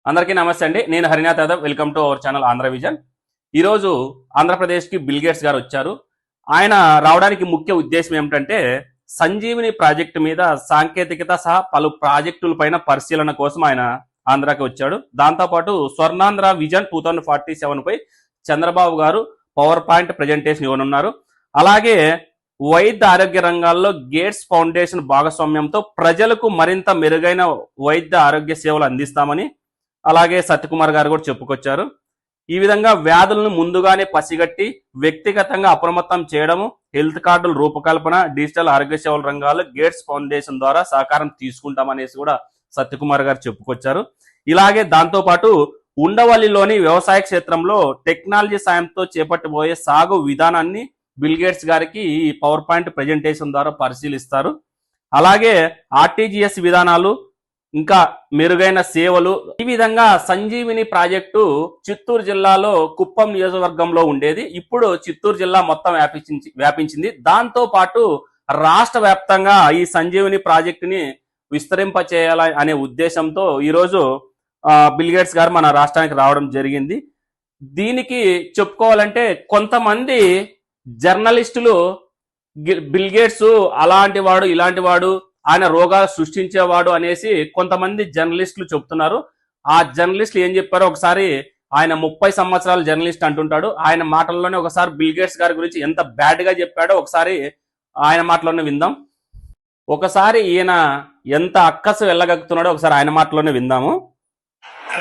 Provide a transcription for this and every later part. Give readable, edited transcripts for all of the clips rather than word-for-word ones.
అందరికీ నమస్తే అండి. నేను Harinath Yadav. Welcome to our channel Andhra vision. ఈరోజు ఆంధ్రప్రదేశ్కి బిల్ గేట్స్ గారు వచ్చారు. ఆయన రావడానికి ముఖ్య ఉద్దేశం ఏమిటంటే సంజీవిని ప్రాజెక్టు మీద సాంకేతికత సహా పలు ప్రాజెక్టుల పైన పరిశీలన కోసం ఆయన ఆంధ్రాకి వచ్చాడు. దాంతోపాటు స్వర్ణాంధ్ర విజన్ 2047 పై చంద్రబాబు గారు పవర్ పాయింట్ ప్రజెంటేషన్ ఇవ్వనున్నారు. అలాగే వైద్య ఆరోగ్య రంగాల్లో గేట్స్ ఫౌండేషన్ భాగస్వామ్యంతో ప్రజలకు మరింత మెరుగైన వైద్య ఆరోగ్య సేవలు అందిస్తామని అలాగే సత్యకుమార్ గారు కూడా చెప్పుకొచ్చారు. ఈ విధంగా వ్యాధులను ముందుగానే పసిగట్టి వ్యక్తిగతంగా అప్రమత్తం చేయడము, హెల్త్ కార్డుల రూపకల్పన, డిజిటల్ ఆరోగ్య సేవల రంగాల్లో గేట్స్ ఫౌండేషన్ ద్వారా సహకారం తీసుకుంటామనేసి కూడా సత్యకుమార్ గారు చెప్పుకొచ్చారు. ఇలాగే దాంతోపాటు ఉండవల్లిలోని వ్యవసాయ క్షేత్రంలో టెక్నాలజీ సాయంతో చేపట్టబోయే సాగు విధానాన్ని బిల్ గేట్స్ గారికి ఈ పవర్ పాయింట్ ప్రజెంటేషన్ ద్వారా పరిశీలిస్తారు. అలాగే ఆర్టీజీఎస్ విధానాలు, ఇంకా మెరుగైన సేవలు, ఈ విధంగా సంజీవిని ప్రాజెక్టు చిత్తూరు జిల్లాలో కుప్పం నియోజకవర్గంలో ఉండేది. ఇప్పుడు చిత్తూరు జిల్లా మొత్తం వ్యాపించింది. దాంతో పాటు రాష్ట్ర వ్యాప్తంగా ఈ సంజీవిని ప్రాజెక్టుని విస్తరింపచేయాల అనే ఉద్దేశంతో ఈరోజు బిల్ గేట్స్ గారు మన రాష్ట్రానికి రావడం జరిగింది. దీనికి చెప్పుకోవాలంటే కొంతమంది జర్నలిస్టులు బిల్ గేట్స్ అలాంటి వాడు ఇలాంటి వాడు, ఆయన రోగాలు సృష్టించేవాడు అనేసి కొంతమంది జర్నలిస్టులు చెప్తున్నారు. ఆ జర్నలిస్టులు ఏం చెప్పారో ఒకసారి, ఆయన 30 సంవత్సరాల జర్నలిస్ట్ అంటుంటాడు. ఆయన మాటల్లోనే ఒకసారి బిల్ గేట్స్ గారి గురించి ఎంత బ్యాడ్ గా చెప్పాడో ఒకసారి ఆయన మాటలోనే విందాం. ఒకసారి ఈయన ఎంత అక్కసు వెళ్ళగక్కుతున్నాడో ఒకసారి ఆయన మాటలోనే విందాము.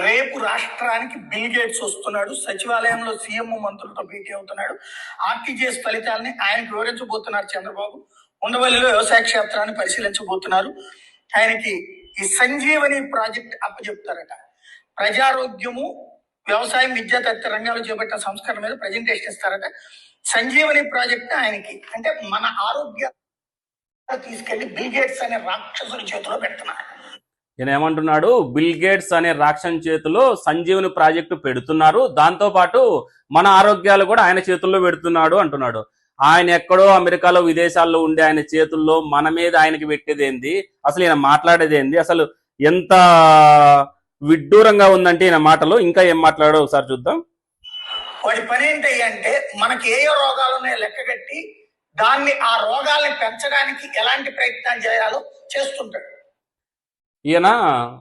రేపు రాష్ట్రానికి బిల్ గేట్స్ వస్తున్నాడు. సచివాలయంలో సీఎం మంత్రులతో భేటీ అవుతున్నాడు. ఆర్టీజీఎస్ ఫలితాలని ఆయనకు వివరించబోతున్నారు చంద్రబాబు. ఉండవల్లిలో వ్యవసాయ క్షేత్రాన్ని పరిశీలించబోతున్నారు. ఆయనకి ఈ సంజీవని ప్రాజెక్ట్ అప్పచెప్తారట. ప్రజారోగ్యము, వ్యవసాయం, విద్యా తదితర రంగాలు చేపట్టిన సంస్కరణ మీద ప్రజెంటేషన్ ఇస్తారట. సంజీవని ప్రాజెక్ట్ ఆయనకి అంటే మన ఆరోగ్య తీసుకెళ్లి బిల్ గేట్స్ అనే రాక్షసుని చేతిలో పెడుతున్నారు. ఈయన ఏమంటున్నాడు, బిల్ గేట్స్ అనే రాక్షసుని చేతిలో సంజీవని ప్రాజెక్టు పెడుతున్నారు, దాంతో పాటు మన ఆరోగ్యాలు కూడా ఆయన చేతుల్లో పెడుతున్నాడు అంటున్నాడు. ఆయన ఎక్కడో అమెరికాలో విదేశాల్లో ఉండే ఆయన చేతుల్లో మన మీద ఆయనకి పెట్టేది ఏంది, అసలు ఈయన మాట్లాడేది ఏంది, అసలు ఎంత విడ్డూరంగా ఉందంటే ఈయన మాటలు. ఇంకా ఏం మాట్లాడో ఒకసారి చూద్దాం. వాడి పని ఏంటి అంటే మనకి ఏ రోగాలు ఉన్నాయో లెక్కగట్టి దాన్ని ఆ రోగాల్ని పెంచడానికి ఎలాంటి ప్రయత్నాలు చేయాలో చేస్తుంటాడు. ఈయన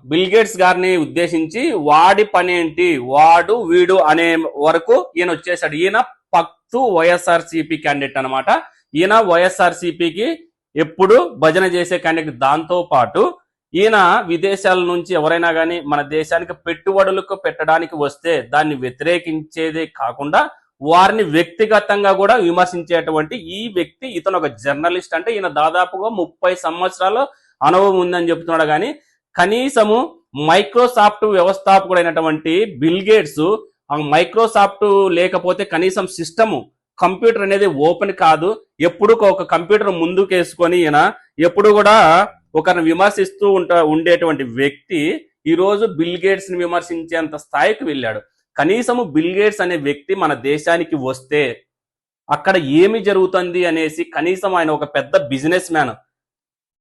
బిల్ గేట్స్ గారిని ఉద్దేశించి వాడి పని ఏంటి, వాడు వీడు అనే వరకు ఈయన వచ్చేసాడు. ఈయన పక్తు వైఎస్ఆర్సీపీ క్యాండిడేట్ అనమాట. ఈయన వైఎస్ఆర్సీపీకి ఎప్పుడు భజన చేసే క్యాండిడేట్. దాంతో పాటు ఈయన విదేశాల నుంచి ఎవరైనా కానీ మన దేశానికి పెట్టుబడులకు పెట్టడానికి వస్తే దాన్ని వ్యతిరేకించేదే కాకుండా వారిని వ్యక్తిగతంగా కూడా విమర్శించేటువంటి ఈ వ్యక్తి. ఇతను ఒక జర్నలిస్ట్. అంటే ఈయన దాదాపుగా 30 సంవత్సరాల అనుభవం ఉందని చెప్తున్నాడు. కానీ కనీసము మైక్రోసాఫ్ట్ వ్యవస్థాపకుడైనటువంటి బిల్ గేట్స్, ఆ మైక్రోసాఫ్ట్ లేకపోతే కనీసం సిస్టము, కంప్యూటర్ అనేది ఓపెన్ కాదు. ఎప్పుడు ఒక కంప్యూటర్ ముందుకు వేసుకొని ఈయన ఎప్పుడు కూడా ఒకరిని విమర్శిస్తూ ఉండేటువంటి వ్యక్తి ఈరోజు బిల్ గేట్స్ ని విమర్శించేంత స్థాయికి వెళ్ళాడు. కనీసము బిల్ గేట్స్ అనే వ్యక్తి మన దేశానికి వస్తే అక్కడ ఏమి జరుగుతుంది అనేసి, కనీసం ఆయన ఒక పెద్ద బిజినెస్ మ్యాన్,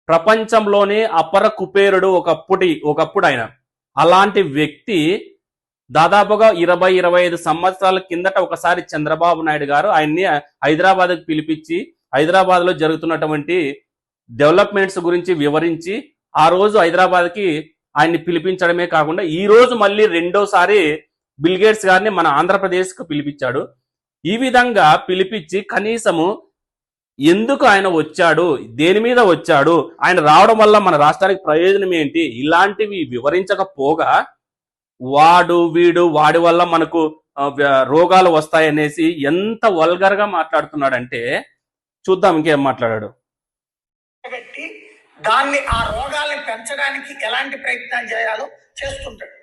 ప్రపంచంలోనే అపర కుబేరుడు ఒకప్పుడు ఆయన. అలాంటి వ్యక్తి దాదాపుగా 20-25 సంవత్సరాల కిందట ఒకసారి చంద్రబాబు నాయుడు గారు ఆయన్ని హైదరాబాద్కి పిలిపించి హైదరాబాద్ లో జరుగుతున్నటువంటి డెవలప్మెంట్స్ గురించి వివరించి ఆ రోజు హైదరాబాద్కి ఆయన్ని పిలిపించడమే కాకుండా ఈ రోజు మళ్ళీ రెండోసారి బిల్ గేట్స్ గారిని మన ఆంధ్రప్రదేశ్కు పిలిపించాడు. ఈ విధంగా పిలిపించి కనీసము ఎందుకు ఆయన వచ్చాడు, దేని మీద వచ్చాడు, ఆయన రావడం వల్ల మన రాష్ట్రానికి ప్రయోజనం ఏంటి, ఇలాంటివి వివరించకపోగా వాడు వీడు వాడి వల్ల మనకు రోగాలు వస్తాయనేసి ఎంత వల్గర్ గా మాట్లాడుతున్నాడంటే చూద్దాం ఇంకేం మాట్లాడాడు. దాన్ని ఆ రోగాల్ని పెంచడానికి ఎలాంటి ప్రయత్నం చేయాలో చేస్తుంటాడు.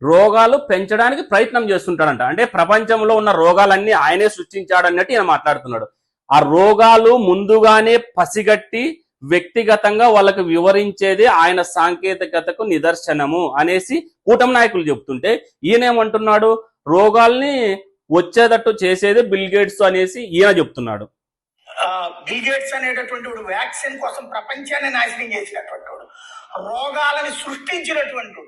రోగాలు పెంచడానికి ప్రయత్నం చేస్తుంటాడంట. అంటే ప్రపంచంలో ఉన్న రోగాలన్నీ ఆయనే సృష్టించాడన్నట్టు ఈయన మాట్లాడుతున్నాడు. ఆ రోగాలు ముందుగానే పసిగట్టి వ్యక్తిగతంగా వాళ్ళకు వివరించేది ఆయన సాంకేతికతకు నిదర్శనము అనేసి కూటమి నాయకులు చెప్తుంటే ఈయనేమంటున్నాడు, రోగాల్ని వచ్చేటట్టు చేసేది బిల్ గేట్స్ అనేసి ఈయన చెప్తున్నాడు. బిల్ గేట్స్ అనేటటువంటి వ్యాక్సిన్ కోసం ప్రపంచాన్ని నాశనం చేసినటువంటి రోగాలని సృష్టించినటువంటి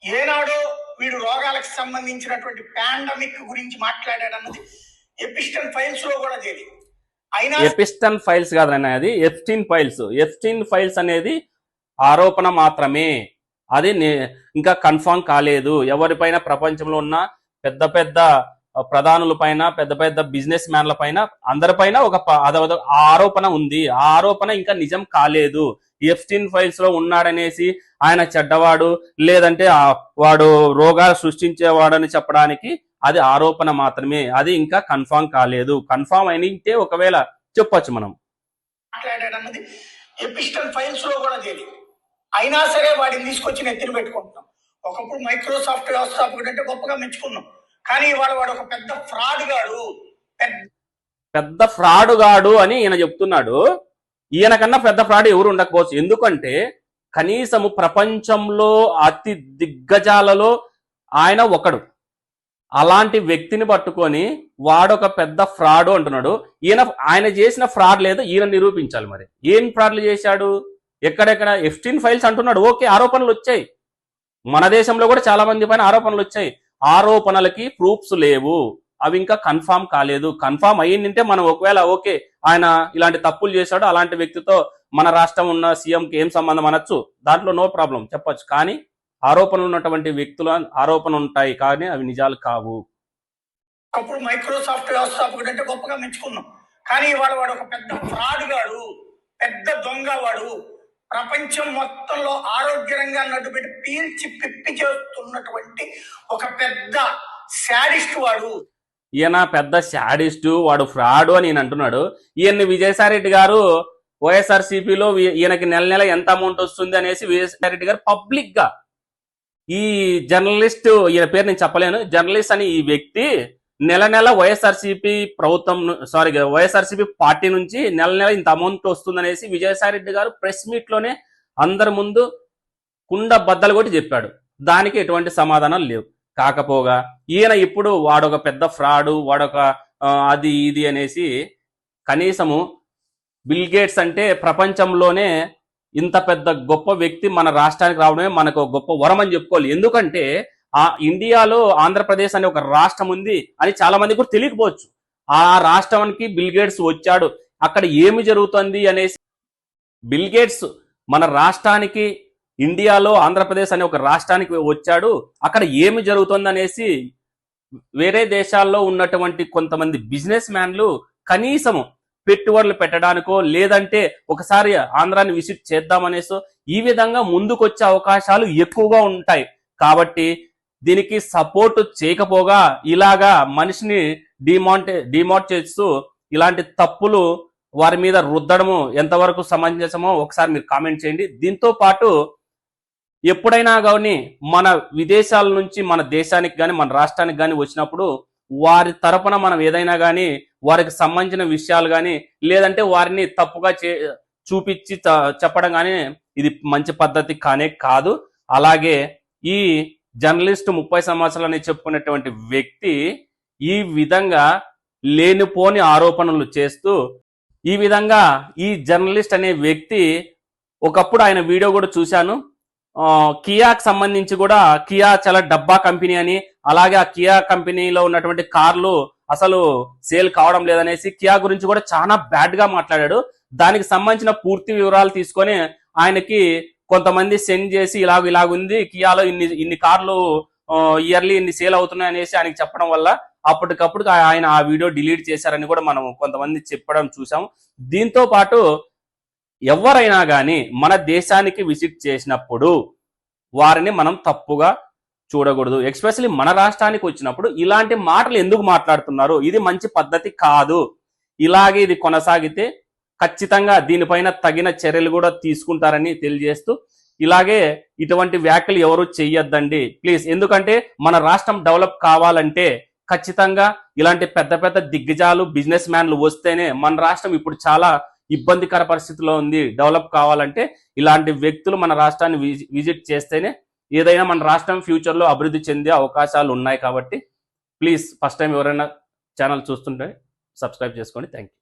ఏనాడో వీడు రోగాలకు సంబంధించినటువంటి పాండమిక్ గురించి మాట్లాడాడన్నది ఎపిస్టన్ ఫైల్స్ లో కూడా తెలియదు. అయినా ఎపిస్టన్ ఫైల్స్ కాదన్న, అది ఎప్స్టీన్ ఫైల్స్. ఎప్స్టీన్ ఫైల్స్ అనేది ఆరోపణ మాత్రమే, అది ఇంకా కన్ఫర్మ్ కాలేదు. ఎవరిపైన ప్రపంచంలో ఉన్న పెద్ద పెద్ద ప్రధానుల పైన, పెద్ద పెద్ద బిజినెస్ మ్యాన్ల పైన, అందరిపైన ఒక ఆరోపణ ఉంది. ఆ ఆరోపణ ఇంకా నిజం కాలేదు. ఎప్స్టీన్ ఫైల్స్ లో ఉన్నాడనేసి ఆయన చెడ్డవాడు, లేదంటే వాడు రోగాలు సృష్టించేవాడని చెప్పడానికి అది ఆరోపణ మాత్రమే, అది ఇంకా కన్ఫర్మ్ కాలేదు. కన్ఫర్మ్ అయితే ఒకవేళ చెప్పొచ్చు మనం. మాట్లాడాడన్నది ఎపిస్టన్ ఫైల్స్ లో కూడా తెలియదు. అయినా సరే వాడిని తీసుకొచ్చి నెత్తిన పెట్టుకుంటున్నాం. ఒకప్పుడు మైక్రోసాఫ్ట్ వ్యవస్థాపకుడు అంటే గొప్పగా మెచ్చుకున్నాం, కానీ ఇవాళ వాడు ఒక పెద్ద ఫ్రాడ్ గాడు, పెద్ద ఫ్రాడ్ గాడు అని ఈయన చెప్తున్నాడు. ఈయన కన్నా పెద్ద ఫ్రాడ్ ఎవరు ఉండకపోవచ్చు. ఎందుకంటే కనీసము ప్రపంచంలో అతి దిగ్గజాలలో ఆయన ఒకడు. అలాంటి వ్యక్తిని పట్టుకొని వాడొక పెద్ద ఫ్రాడ్ అంటున్నాడు. ఆయన చేసిన ఫ్రాడ్ లేదు, ఈయన నిరూపించాలి. మరి ఏం ఫ్రాడ్లు చేశాడు? ఎక్కడెక్కడ ఎప్స్టీన్ ఫైల్స్ అంటున్నాడు, ఓకే, ఆరోపణలు వచ్చాయి. మన దేశంలో కూడా చాలా మంది పైన ఆరోపణలు వచ్చాయి. ఆరోపణలకి ప్రూఫ్స్ లేవు, అవి ఇంకా కన్ఫామ్ కాలేదు. కన్ఫామ్ అయ్యిందంటే మనం ఒకవేళ ఓకే ఆయన ఇలాంటి తప్పులు చేశాడు, అలాంటి వ్యక్తితో మన రాష్ట్రం ఉన్న సీఎంకి ఏం సంబంధం అనొచ్చు, దాంట్లో నో ప్రాబ్లం చెప్పొచ్చు. కానీ ఆరోపణలు ఉన్నటువంటి వ్యక్తుల ఆరోపణ ఉంటాయి, కానీ అవి నిజాలు కావు. ఒకప్పుడు మైక్రోసాఫ్ట్ వ్యవస్థాపకుడు అంటే గొప్పగా మెచ్చుకున్నాం, కానీ ఇవాళ వాడు ఒక పెద్ద ఫ్రాడ్ గాడు, పెద్ద దొంగ. వాడు ప్రపంచం మొత్తంలో ఆరోగ్య రంగాన్ని అడ్డుపెట్టి పీల్చి పిప్పి చేస్తున్నటువంటి ఒక పెద్ద శాడిస్ట్ వాడు. ఈయన పెద్ద శాడిస్టు, వాడు ఫ్రాడ్ అని ఈయన అంటున్నాడు. ఈయన్ని విజయసాయిరెడ్డి గారు వైఎస్ఆర్సీపీలో ఈయనకి నెల నెల ఎంత అమౌంట్ వస్తుంది అనేసి విజయసాయిరెడ్డి గారు పబ్లిక్ గా, ఈ జర్నలిస్ట్, ఈయన పేరు నేను చెప్పలేను, జర్నలిస్ట్ అని ఈ వ్యక్తి నెల నెల వైఎస్ఆర్సీపీ ప్రభుత్వం, వైఎస్ఆర్సీపీ పార్టీ నుంచి నెల నెల ఇంత అమౌంట్ వస్తుందనేసి విజయసాయిరెడ్డి గారు ప్రెస్ మీట్ లోనే అందరి ముందు కుండ బద్దలు కొట్టి చెప్పాడు. దానికి ఎటువంటి సమాధానం లేవు. కాకపోగా ఈయన ఇప్పుడు వాడొక పెద్ద ఫ్రాడు, వాడొక అది ఇది అనేసి, కనీసము బిల్ గేట్స్ అంటే ప్రపంచంలోనే ఇంత పెద్ద గొప్ప వ్యక్తి మన రాష్ట్రానికి రావడమే మనకు గొప్ప వరం అని చెప్పుకోవాలి. ఎందుకంటే ఆ ఇండియాలో ఆంధ్రప్రదేశ్ అనే ఒక రాష్ట్రం ఉంది అని చాలా మంది కూడా తెలియకపోవచ్చు. ఆ రాష్ట్రానికి బిల్ గేట్స్ వచ్చాడు, అక్కడ ఏమి జరుగుతుంది అనేసి. బిల్ గేట్స్ మన రాష్ట్రానికి, ఇండియాలో ఆంధ్రప్రదేశ్ అనే ఒక రాష్ట్రానికి వచ్చాడు, అక్కడ ఏమి జరుగుతుంది అనేసి వేరే దేశాల్లో ఉన్నటువంటి కొంతమంది బిజినెస్ మ్యాన్లు కనీసము పెట్టుబడులు పెట్టడానికో, లేదంటే ఒకసారి ఆంధ్రాన్ని విజిట్ చేద్దామనేసో ఈ విధంగా ముందుకొచ్చే అవకాశాలు ఎక్కువగా ఉంటాయి. కాబట్టి దీనికి సపోర్ట్ చేయకపోగా ఇలాగా మనిషిని డిమోట్ చేస్తూ ఇలాంటి తప్పులు వారి మీద రుద్దడము ఎంతవరకు సమంజసమో ఒకసారి మీరు కామెంట్ చేయండి. దీంతో పాటు ఎప్పుడైనా కానీ మన విదేశాల నుంచి మన దేశానికి కానీ మన రాష్ట్రానికి కానీ వచ్చినప్పుడు వారి తరపున మనం ఏదైనా కానీ వారికి సంబంధించిన విషయాలు కానీ, లేదంటే వారిని తప్పుగా చూపించి చెప్పడం కానీ ఇది మంచి పద్ధతి కానే కాదు. అలాగే ఈ జర్నలిస్ట్ 30 సంవత్సరాలని చెప్పుకునేటువంటి వ్యక్తి ఈ విధంగా లేనిపోని ఆరోపణలు చేస్తూ, ఈ విధంగా ఈ జర్నలిస్ట్ అనే వ్యక్తి, ఒకప్పుడు ఆయన వీడియో కూడా చూశాను, కియాకి సంబంధించి కూడా, కియా చాలా డబ్బా కంపెనీ అని, అలాగే ఆ కియా కంపెనీలో ఉన్నటువంటి కార్లు అసలు సేల్ కావడం లేదనేసి కియా గురించి కూడా చాలా బ్యాడ్ గా మాట్లాడాడు. దానికి సంబంధించిన పూర్తి వివరాలు తీసుకొని ఆయనకి కొంతమంది సెండ్ చేసి ఇలాగుంది, కియాలో ఇన్ని కార్లు ఇయర్లీ ఇన్ని సేల్ అవుతున్నాయి అనేసి ఆయనకి చెప్పడం వల్ల అప్పటికప్పుడు ఆయన ఆ వీడియో డిలీట్ చేశారని కూడా మనం కొంతమంది చెప్పడం చూసాం. దీంతో పాటు ఎవరైనా కానీ మన దేశానికి విజిట్ చేసినప్పుడు వారిని మనం తప్పుగా చూడకూడదు. ఎస్పెషల్లీ మన రాష్ట్రానికి వచ్చినప్పుడు ఇలాంటి మాటలు ఎందుకు మాట్లాడుతున్నారు, ఇది మంచి పద్ధతి కాదు. ఇలాగే ఇది కొనసాగితే ఖచ్చితంగా దీనిపైన తగిన చర్యలు కూడా తీసుకుంటారని తెలియజేస్తూ, ఇలాగే ఇటువంటి వ్యాఖ్యలు ఎవరు చెయ్యొద్దండి ప్లీజ్. ఎందుకంటే మన రాష్ట్రం డెవలప్ కావాలంటే ఖచ్చితంగా ఇలాంటి పెద్ద పెద్ద దిగ్గజాలు, బిజినెస్ మ్యాన్లు వస్తేనే మన రాష్ట్రం ఇప్పుడు చాలా ఇబ్బందికర పరిస్థితిలో ఉంది. డెవలప్ కావాలంటే ఇలాంటి వ్యక్తులు మన రాష్ట్రాన్ని విజిట్ చేస్తేనే ఏదైనా మన రాష్ట్రం ఫ్యూచర్లో అభివృద్ధి చెందే అవకాశాలు ఉన్నాయి. కాబట్టి ప్లీజ్ ఫస్ట్ టైం ఎవరైనా ఛానల్ చూస్తుంటే సబ్స్క్రైబ్ చేసుకోండి. Thank you.